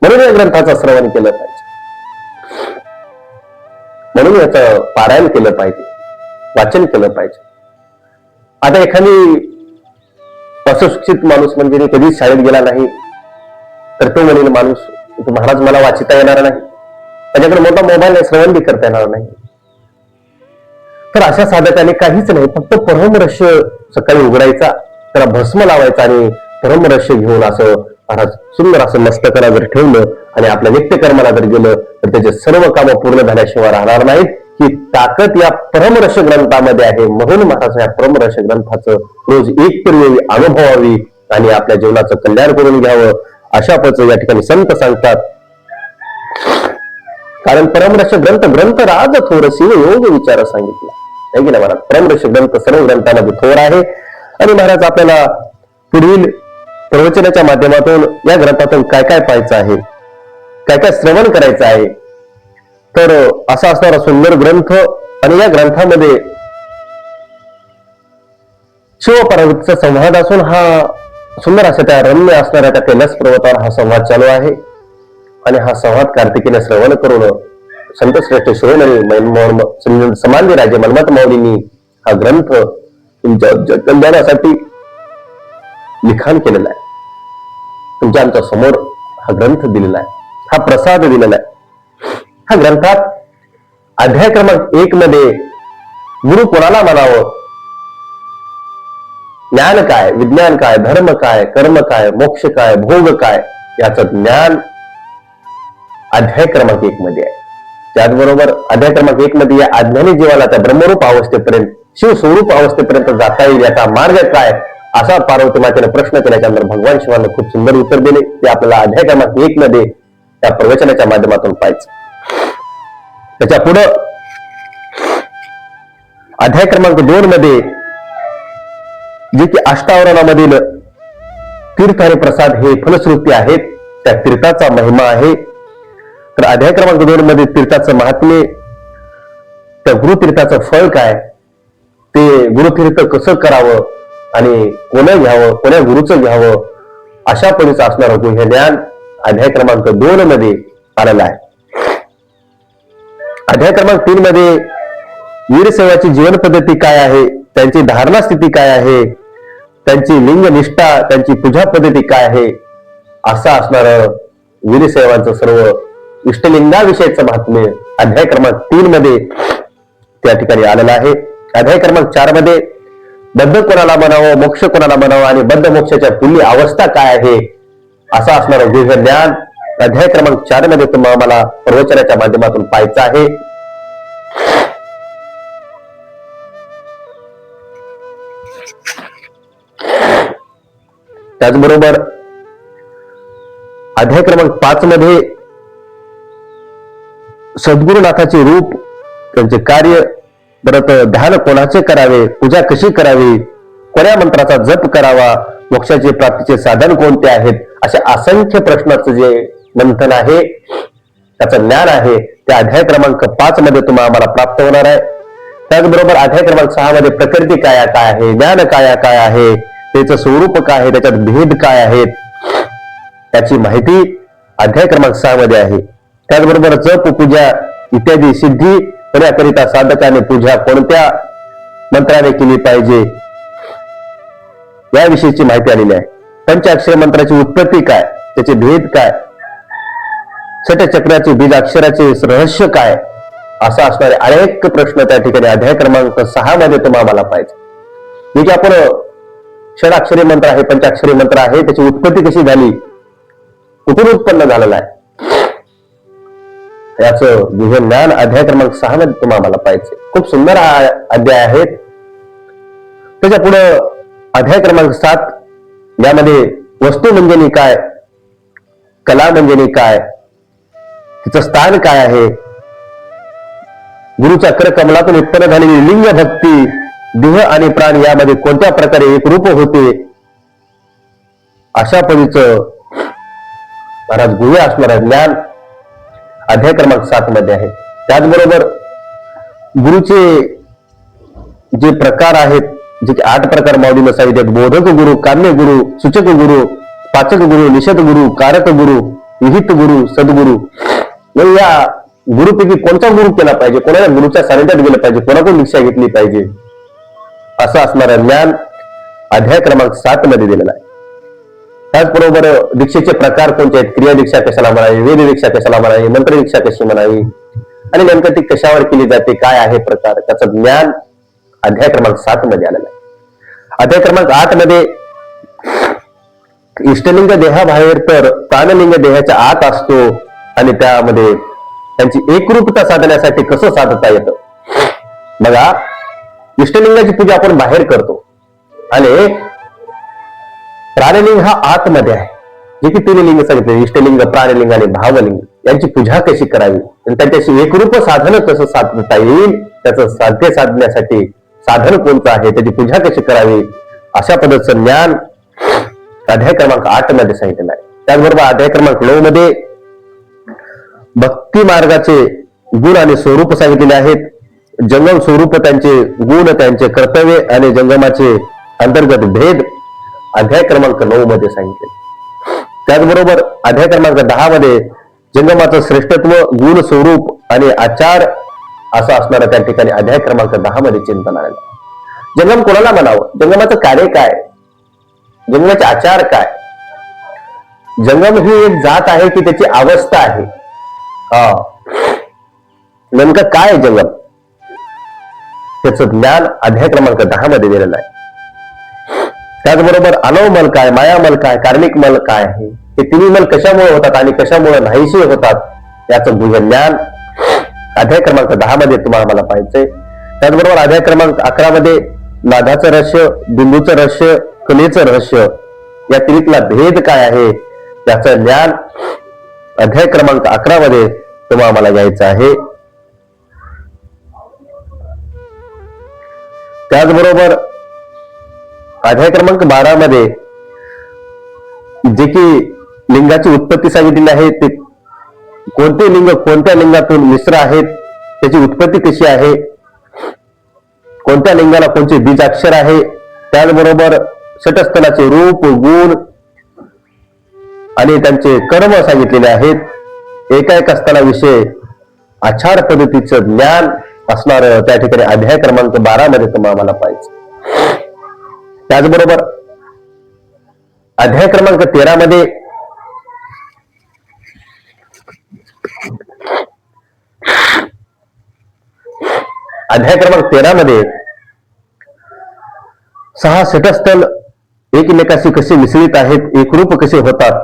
म्हणून या ग्रंथाचं श्रवण केलं पाहिजे, म्हणून याचं पारायण केलं पाहिजे, वाचन केलं पाहिजे. आता एखादी असुशिक्षित माणूस म्हणजे कधीच शाळेत गेला नाही तर तो म्हणेल माणूस महाराज मला वाचिता येणार नाही, त्याच्याकडे मोठा मोबाईल आहे, श्रवण बी करता येणार नाही. तर अशा साधकाने काहीच नाही, फक्त परमरहस्य सकाळी उघडायचा, त्याला भस्म लावायचा आणि परमरहस्य घेऊन असं महाराज सुंदर असं मस्तकाला जर ठेवलं आणि आपल्या नित्यकर्माला जर गेलं तर त्याचे सर्व कामं पूर्ण झाल्याशिवाय राहणार नाहीत. ही ताकद या परमरहस्य ग्रंथामध्ये आहे. म्हणून महाराज या परमरहस्य ग्रंथाचं रोज एक तरी अनुभवावी आणि आपल्या जीवनाचं कल्याण करून घ्यावं अशा पद्धतीने या ठिकाणी संत सांगतात. कारण परमरहस्य ग्रंथ राज थोर शिव योग विचार सांगितला आहे की नाही महाराज. परमरहस्य ग्रंथ सर्व ग्रंथामध्ये थोर आहे आणि महाराज आपल्याला पुढील प्रवचनाच्या माध्यमातून या ग्रंथातून काय काय पाहायचं आहे, काय काय श्रवण करायचं आहे. तर असा असणारा सुंदर ग्रंथ आणि या ग्रंथामध्ये शिवपार्वतीचा संवाद असून हा सुंदर अशा त्या रम्य असणाऱ्या त्या कैलास पर्वतावर हा संवाद चालू आहे आणि हा संवाद कार्तिकीने श्रवण करून संत श्रेष्ठ शिरोमणी समाधी राजे मन्मथ माऊलींनी हा ग्रंथ तुमच्या कल्याणासाठी लिखाण केलेला आहे. तुमच्या आमच्या समोर हा ग्रंथ दिलेला आहे, हा प्रसाद दिलेला आहे. हा ग्रंथात अध्याय क्रमांक 1 मध्ये गुरु कोणाला म्हणावं, ज्ञान काय, विज्ञान काय, धर्म काय, कर्म काय, मोक्ष काय, भोग काय याचं ज्ञान अध्याय क्रमांक 1 मध्ये आहे. त्याचबरोबर अध्याय क्रमांक 1 मध्ये या अज्ञानी जीवाला त्या ब्रह्मरूप अवस्थेपर्यंत, शिवस्वरूप अवस्थेपर्यंत जाता येईल याचा मार्ग काय असा पार्वती मातेने प्रश्न केल्याच्यानंतर भगवान शिवानं खूप सुंदर उत्तर दिले. ते आपल्याला अध्याय क्रमांक 1 मध्ये त्या प्रवचनाच्या माध्यमातून पाहायचं. त्याच्या पुढं अध्याय क्रमांक 2 मध्ये जे की अष्टावरणामधील तीर्थ आणि प्रसाद हे फलश्रुती आहेत, त्या तीर्थाचा महिमा आहे. तर अध्याय क्रमांक 2 मध्ये तीर्थाचं महात्म्य, त्या गुरुतीर्थाचं फळ काय, ते गुरुतीर्थ कसं करावं आणि कोणं घ्यावं, कोण्या गुरुचं घ्यावं अशा पद्धतीचं असणारं गुह्य ज्ञान अध्याय क्रमांक 2 मध्ये आलेलं आहे. अध्याय क्रमांक 3 मध्ये वीरसेवाची जीवन पद्धती काय आहे, त्यांची धारणा स्थिती काय आहे, त्यांची लिंग निष्ठा, त्यांची पूजा पद्धती काय आहे असं असणारं वीरसेवांचं सर्व इष्टलिंगाविषयीचं महात्म्य अध्याय क्रमांक 3 मध्ये त्या ठिकाणी आलेलं आहे. अध्याय क्रमांक 4 मध्ये बद्ध कोणाला म्हणावं, मोक्ष कोणाला म्हणावं आणि बद्ध मोक्षाच्या पुढली अवस्था काय आहे असं असणारं गुह्य ज्ञान अध्याय क्रमांक 4 मध्ये तुम्हाला प्रवचनाच्या माध्यमातून पाहायचं आहे. त्याचबरोबर अध्याय क्रमांक 5 मध्ये सद्गुरुनाथाचे रूप, त्यांचे कार्य, परत ध्यान कोणाचे करावे, पूजा कशी करावी, कोण्या मंत्राचा जप करावा, मोक्षाचे प्राप्तीचे साधन कोणते आहेत, अशा असंख्य प्रश्नाचं जे मंथन आहे, त्याचं ज्ञान आहे, ते अध्याय क्रमांक 5 मध्ये तुम्हाला प्राप्त होणार आहे. त्याचबरोबर अध्याय क्रमांक 6 मध्ये प्रकृती काय आहे, ज्ञान काय आहे, त्याचं स्वरूप काय आहे, त्याच्यात भेद काय आहेत त्याची माहिती अध्याय क्रमांक 6 मध्ये आहे. त्याचबरोबर जप, पूजा इत्यादी सिद्धी होण्याकरिता साधकाने पूजा कोणत्या मंत्राने केली पाहिजे याविषयीची माहिती आलेली आहे. पंचाक्षर मंत्राची उत्पत्ती काय, त्याचे भेद काय, षटचक्राचे बीज अक्षराचे रहस्य काय असा असणारे अनेक प्रश्न त्या ठिकाणी अध्याय क्रमांक 6 मध्ये तुम्हाला पाहिजे. की आपण षडाक्षरी मंत्र आहे, पंचाक्षरी मंत्र आहे, त्याची उत्पत्ती कशी झाली, कुठून उत्पन्न झालेलं आहे, याचं विजन ज्ञान अध्याय क्रमांक 6 मध्ये तुम्हाला पाहिजे. खूप सुंदर हा अध्याय आहे. त्याच्या पुढे अध्याय क्रमांक 7 यामध्ये वस्तू म्हणजे काय, कला म्हणजे काय, तिचं स्थान काय आहे, गुरुचक्र कमलातून उत्पन्न झालेली लिंग भक्ती, देह आणि प्राण यामध्ये कोणत्या प्रकारे एकरूप होते, अशा पद्धतीचं महाराज गुहे असणारं ज्ञान अध्याय क्रमांक 7 मध्ये आहे. त्याचबरोबर गुरुचे जे प्रकार आहेत, जे 8 प्रकार माऊलीनं सांगितले, बोधक गुरु, काम्य गुरु, सूचक गुरु, पाचक गुरु, निषेध गुरु, कारक गुरु, विहित गुरु, सद्गुरु. या गुरुपैकी कोणता गुरु केला पाहिजे, कोणाला गुरुच्या सानिध्यात गेलं पाहिजे, कोणाकडून दीक्षा घेतली पाहिजे, असं असणारं ज्ञान अध्याय क्रमांक 7 मध्ये दिलेलं आहे. त्याचबरोबर दीक्षेचे प्रकार कोणते आहेत, क्रिया दीक्षा कशाला म्हणावी, वेद दीक्षा कशाला म्हणावी, मंत्र दीक्षा कशी म्हणावी, आणि नेमकं ती कशावर केली जाते, काय आहे प्रकार, त्याचं ज्ञान अध्याय क्रमांक 7 मध्ये आलेलं आहे. अध्याय क्रमांक 8 मध्ये इष्टलिंग देहाबाहेर तर प्राणलिंग देहाच्या आत असतो, आणि त्यामध्ये त्यांची एकरूपता साधण्यासाठी कसं साधता येतं. बघा, इष्टलिंगाची पूजा आपण बाहेर करतो आणि प्राणलिंग हा आतमध्ये आहे. जे की 3 लिंग सांगितले, इष्टलिंग, प्राणलिंग आणि भावलिंग, यांची पूजा कशी करावी आणि त्यांच्याशी एकरूप साधन कसं साधता येईल, त्याचं साध्य साधण्यासाठी साधन कोणतं आहे, त्याची पूजा कशी करावी, अशा पद्धतीचं ज्ञान अध्याय क्रमांक 8 मध्ये सांगितलेलं आहे. त्याचबरोबर अध्याय क्रमांक 9 मध्ये भक्ती मार्गाचे गुण आणि स्वरूप सांगितलेले आहेत. जंगम स्वरूप, त्यांचे गुण, त्यांचे कर्तव्य आणि जंगमाचे अंतर्गत भेद अध्याय क्रमांक 9 मध्ये सांगितले. त्याचबरोबर अध्याय क्रमांक 10 मध्ये जंगमाचं श्रेष्ठत्व, गुण, स्वरूप आणि आचार असं असणारं त्या ठिकाणी अध्याय क्रमांक 10 मध्ये चिंतन आलेलं. जंगम कोणाला म्हणावं, जंगमाचं कार्य काय, जंगमाचे आचार काय. जंगम ही एक जात आहे की त्याची अवस्था आहे. नेमकं काय जंगम, त्याचं ज्ञान अध्याय क्रमांक 10 मध्ये दिलेलं आहे. त्याचबरोबर अनवमल काय, मायामल काय, कार्मिक मल काय आहे, हे तिन्ही मल कशामुळे होतात आणि कशामुळे नाहीसे होतात, याचं ज्ञान अध्याय क्रमांक 10 मध्ये तुम्हाला मला पाहिजे. त्याचबरोबर अध्याय क्रमांक 11 मध्ये नादाचं रहस्य, बिंदूचं रहस्य, कलेचं रहस्य, या तिन्हीतला भेद काय आहे, याचं ज्ञान अध्याय क्रमांक 11 मध्ये तुम्हाला मला घ्यायचं आहे. त्याचबरोबर अध्याय क्रमांक 12 मध्ये जे की लिंगाची उत्पत्ती सांगितलेली आहे, ते कोणते लिंग कोणत्या लिंगातून मिश्र आहेत, त्याची उत्पत्ती कशी आहे, कोणत्या लिंगाला कोणते बीजाक्षर आहे, त्याचबरोबर षटस्थलाचे रूप, गुण आणि त्यांचे कर्म सांगितलेले आहेत. एका एका स्थलाविषयी आचार पद्धतीचं ज्ञान असणार त्या ठिकाणी अध्याय क्रमांक 12 मध्ये तुम्हाला पाहिजे. त्याचबरोबर अध्याय क्रमांक 13 मध्ये मध्ये 6 षटस्थल एकमेकाशी कसे मिश्रित आहेत, एकरूप कसे होतात.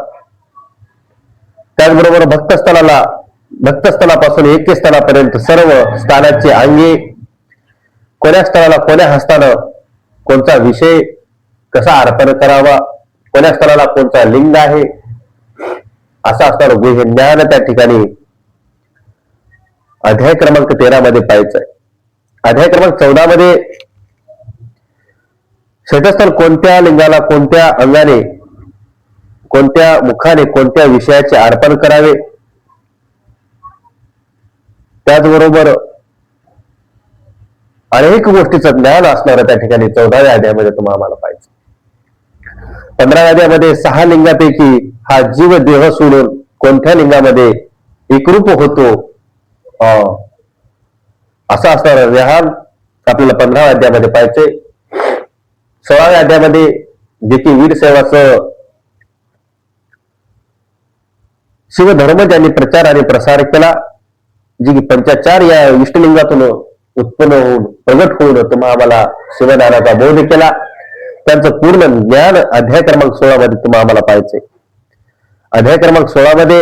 त्याचबरोबर भक्तस्थलापासून एकस्थलापर्यंत सर्व स्थानाचे अंगे, कोण्या स्थळाला कोण्या हस्तानं कोणता विषय कसा अर्पण करावा, कोण्या स्थळाला कोणता लिंग आहे, असा असणारं गुह्य ज्ञान त्या ठिकाणी अध्याय क्रमांक 13 मध्ये पाहायचं आहे. अध्याय क्रमांक 14 मध्ये षटस्थल कोणत्या लिंगाला कोणत्या अंगाने, कोणत्या मुखाने, कोणत्या विषयाचे अर्पण करावे. त्याचबरोबर अनेक गोष्टीचं ज्ञान असणारं त्या ठिकाणी 14व्या अध्यायामध्ये तुम्हाला पाहिजे. 15व्या अध्यायामध्ये 6 लिंगापैकी हा जीव देह सोडून कोणत्या लिंगामध्ये एकरूप होतो, असा असणारा विहार आपल्याला 15व्या अध्यायामध्ये पाहिजे. 16व्या अध्यायामध्ये जे की वीर सेवाचं शिवधर्म ज्यांनी प्रचार आणि प्रसार केला, जी की पंचाचार या इष्टलिंगातून उत्पन्न होऊन प्रगट होऊन तुम्हा आम्हाला शिवदानाचा बोध केला, त्यांचं पूर्ण ज्ञान अध्याय क्रमांक 16 मध्ये तुम्हा आम्हाला पाहायचंय. अध्याय क्रमांक 16 मध्ये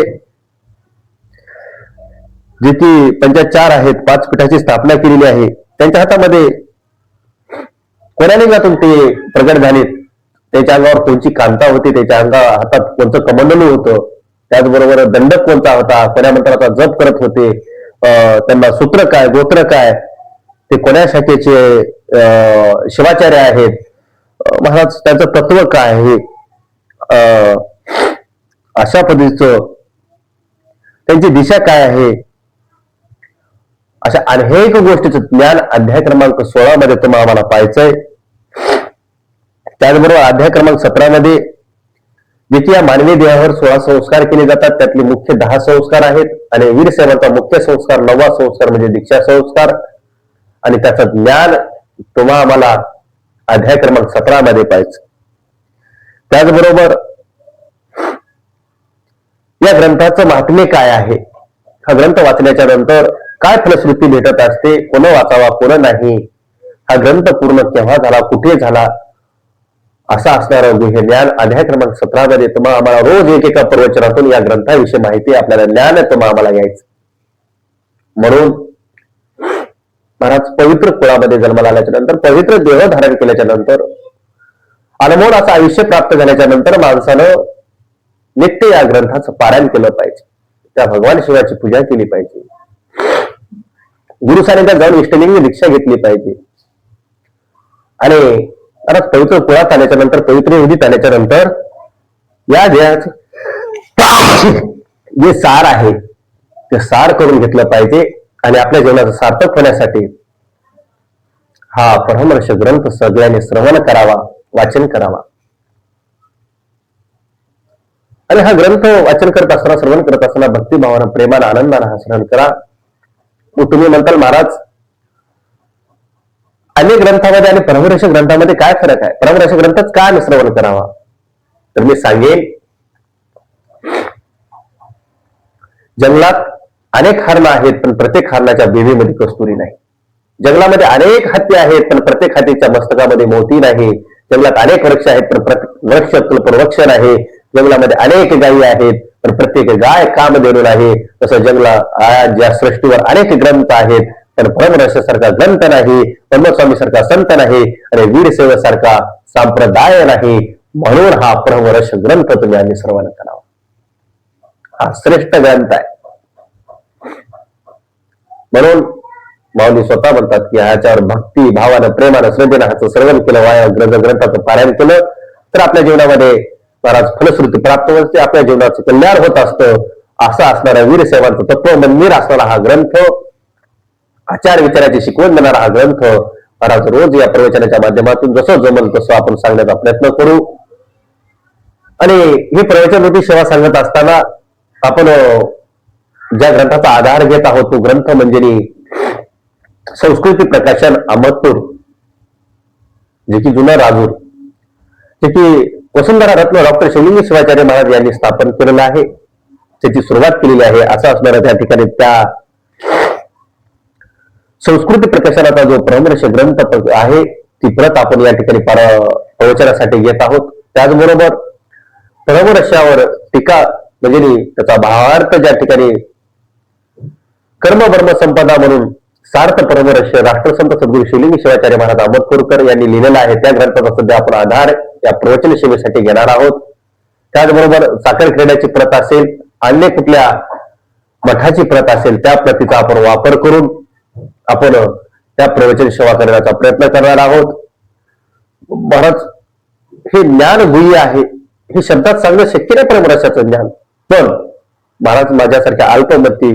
जे की पंचाचार आहेत, 5 पीठाची स्थापना केलेली आहे, त्यांच्या हातामध्ये कोण्या लिंगातून ते प्रगट झालेत, त्याच्या अंगावर कोणची कांता होती, त्याच्या हातात कोणतं कमंडलू होतं, त्याचबरोबर दंडक कोणता होता, कोण्या मंत्राचा जप करत होते, त्यांना सूत्र काय, गोत्र काय, ते कोण्या शाखेचे शिवाचार्य आहेत, महाराज त्यांचं तत्व काय आहे, अशा पद्धतीचं त्यांची दिशा काय आहे, अशा अनेक गोष्टीचं ज्ञान अध्याय क्रमांक 16 मध्ये तुम्हाला आम्हाला पाहायचंय. त्याचबरोबर अध्याय क्रमांक 17 मध्ये जे की या मानवी देहावर 16 संस्कार केले जातात, त्यातले मुख्य 10 संस्कार आहेत आणि वीर सेवाचा मुख्य संस्कार 9वा संस्कार म्हणजे दीक्षा संस्कार, आणि त्याचं ज्ञान तुम्हा आम्हाला अध्याय क्रमांक 17 मध्ये पाहायचं. त्याचबरोबर या ग्रंथाचं महात्म्य काय आहे, हा ग्रंथ वाचल्याच्या नंतर काय फलश्रुती भेटत असते, कोण वाचावा कोण नाही, हा ग्रंथ पूर्ण केव्हा झाला, कुठे झाला, असा असणारं गुह्य ज्ञान अध्याय क्रमांक 17 मध्ये तुम्हाला आम्हाला रोज एकेका प्रवचनातून या ग्रंथाविषयी माहिती आपल्याला ज्ञान तुम्हाला आम्हाला घ्यायचं. म्हणून महाराज पवित्र कुळामध्ये जन्माला आल्याच्या नंतर, पवित्र देह धारण केल्याच्या नंतर, अनमोल असं आयुष्य प्राप्त झाल्याच्या नंतर माणसानं नित्य या ग्रंथाचं पारायण केलं पाहिजे, त्या भगवान शिवाची पूजा केली पाहिजे, गुरु सानिध्यात जाऊन इष्टलिंगी दीक्षा घेतली पाहिजे. आणि महाराज पवित्र कुळात आल्याच्या नंतर, पवित्र विधीत आल्याच्या नंतर या देहाचं जे सार आहे ते सार करून घेतलं पाहिजे आणि आपल्या जीवनाचं सार्थक होण्यासाठी हा परमर्ष ग्रंथ सगळ्यांनी श्रवण करावा, वाचन करावा. आणि हा ग्रंथ वाचन करत असताना, श्रवण करत असताना भक्तिभावानं, प्रेमानं, आनंदानं हा श्रवण करा. मग तुम्ही म्हणताल महाराज अनेक ग्रंथामध्ये आणि परमर्ष ग्रंथामध्ये काय फरक आहे, परमर्ष ग्रंथच का श्रवण करावा, तर मी सांगेन, जंगलात अनेक हरण आहेत पण प्रत्येक हरणाच्या बेबीमध्ये कस्तुरी नाही. जंगलामध्ये अनेक हत्ती आहेत पण प्रत्येक हत्तीच्या मस्तकामध्ये मोती नाही. जंगलात अनेक वृक्ष आहेत पण प्रत्येक वृक्ष कल्पवृक्ष नाही. जंगलामध्ये अनेक गायी आहेत पण प्रत्येक गाय कामधेनू आहे. तसं ज्या सृष्टीवर अनेक ग्रंथ आहेत पण परमरसासारखा ग्रंथ नाही, ब्रह्मस्वामी सारखा संत नाही आणि वीरसेवेसारखा संप्रदाय नाही. म्हणून हा परमरस ग्रंथ तुम्ही आम्ही सर्वांना करावा. हा श्रेष्ठ ग्रंथ आहे. म्हणून माऊली स्वतः म्हणतात की ह्याच्यावर भक्ती भावानं, प्रेमानं, श्रद्धेनं ह्याचं श्रवण केलं, वाया ग्रंथाचं पारायण केलं तर आपल्या जीवनामध्ये महाराज फलश्रुती प्राप्त होते, आपल्या जीवनाचं कल्याण होत असतं. असा असणारा वीरसेवांचं तत्व मंदिर असणारा हा ग्रंथ, आचार विचाराची शिकवण देणारा हा ग्रंथ महाराज रोज या प्रवचनाच्या माध्यमातून जसं जमल तसं आपण सांगण्याचा प्रयत्न करू. आणि ही प्रवचन रूपी सेवा सांगत असताना आपण ज्या ग्रंथाचा आधार घेत आहोत तो ग्रंथ म्हणजे संस्कृती प्रकाशन अहमदपूर, जे की जुना राजूर, जे की वसुंधरा रत्न डॉक्टर शिवलिंगी शिवाचार्य महाराज यांनी स्थापन केलेलं आहे, त्याची सुरुवात केलेली आहे. असं असणाऱ्या त्या ठिकाणी त्या संस्कृती प्रकाशनाचा जो परमर्ष ग्रंथ आहे ती प्रत आपण या ठिकाणी प्रवचनासाठी घेत आहोत. त्याचबरोबर परमर्षावर टीका म्हणजे त्याचा भावार्थ ज्या ठिकाणी कर्म ब्रह्म संपदा म्हणून सार्थ परमर्ष राष्ट्रसंत सद्गुरू शिवलिंगी शिवाचार्य महाराज अहमदपूरकर यांनी लिहिलेला आहे. त्या ग्रंथाचा सध्या आपण आधार या प्रवचन सेवेसाठी घेणार आहोत. त्याचबरोबर साखर खेड्याची प्रत असेल, अन्य कुठल्या मठाची प्रत असेल, त्या प्रतीचा आपण वापर करून आपण त्या प्रवचन सेवा करण्याचा प्रयत्न करणार आहोत. महाराज हे ज्ञान गुह्य आहे, हे शब्दात सांगणं शक्य नाही परमरसाचं ज्ञान. पण महाराज माझ्यासारख्या अल्पमती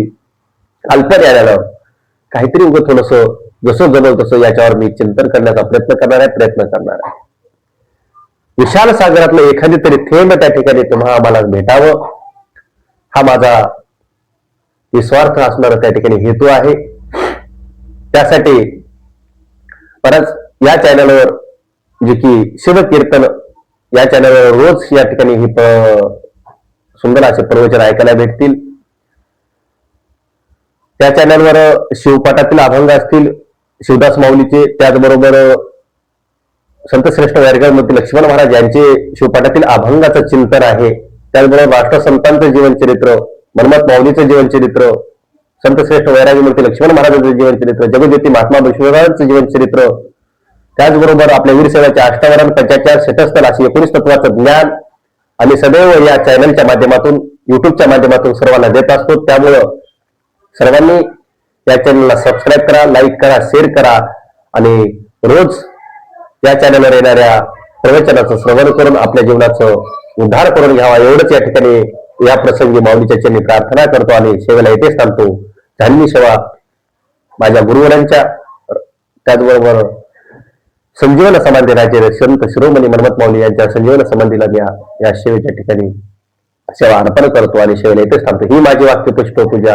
अल्पज्ञानानं काहीतरी उगत थोडस जसं जमल तसं याच्यावर मी चिंतन करण्याचा प्रयत्न करणार आहे. विशाल सागरातलं एखादी तरी थेंब त्या ठिकाणी तुम्हाला आम्हाला भेटावं, हा माझा निस्वार्थ असणारा त्या ठिकाणी हेतू आहे. त्यासाठी परत या चॅनलवर जे की शिवकीर्तन या चॅनलवर रोज या ठिकाणी ही सुंदर असे प्रवचन ऐकायला भेटतील. त्या चॅनलवर शिवपाठातील अभंग असतील शिवदास माऊलीचे, त्याचबरोबर संत श्रेष्ठ वैराग्यमूर्ती लक्ष्मण महाराज यांचे शिवपाठातील अभंगाचं चिंतन आहे. त्याचबरोबर राष्ट्रसंतांचं जीवनचरित्र, मनमत माऊलीचं जीवनचरित्र, संत श्रेष्ठ वैराग्यमूर्ती लक्ष्मण महाराजांचं जीवनचरित्र, जगज्योती महात्मा बसवेश्वरांचं जीवनचरित्र, त्याचबरोबर आपल्या वीरसेवाच्या अष्टावरण, पंचाचार, शतस्थल असे 19 तत्वाचं ज्ञान आम्ही सदैव या चॅनलच्या माध्यमातून, युट्यूबच्या माध्यमातून सर्वांना देत असतो. त्यामुळं सर्वांनी या चॅनलला सबस्क्राईब करा, लाईक करा, शेअर करा आणि रोज या चॅनलवर येणाऱ्या प्रवचनाचं श्रवण करून आपल्या जीवनाचं उद्धार करून घ्यावा, एवढंच या ठिकाणी या प्रसंगी माऊलीच्या चरणी प्रार्थना करतो आणि सेवेला येथेच थांबतो. झालेली सेवा माझ्या गुरुवरांच्या, त्याचबरोबर संजीवन समाधी राजे संत शिरोमणी मनमत माऊली यांच्या संजीवन समाधीला या सेवेच्या ठिकाणी सेवा अर्पण करतो आणि सेवेला येथेच थांबतो. ही माझी वाक्य पुष्प पूजा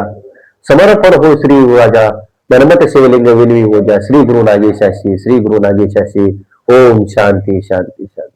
समर्पण हो श्री राजा मनमत शिवलिंग विनवी हो जा श्री गुरु नागेशाशी, श्री गुरु नागेशाशी. ओम शांती शांती शांती.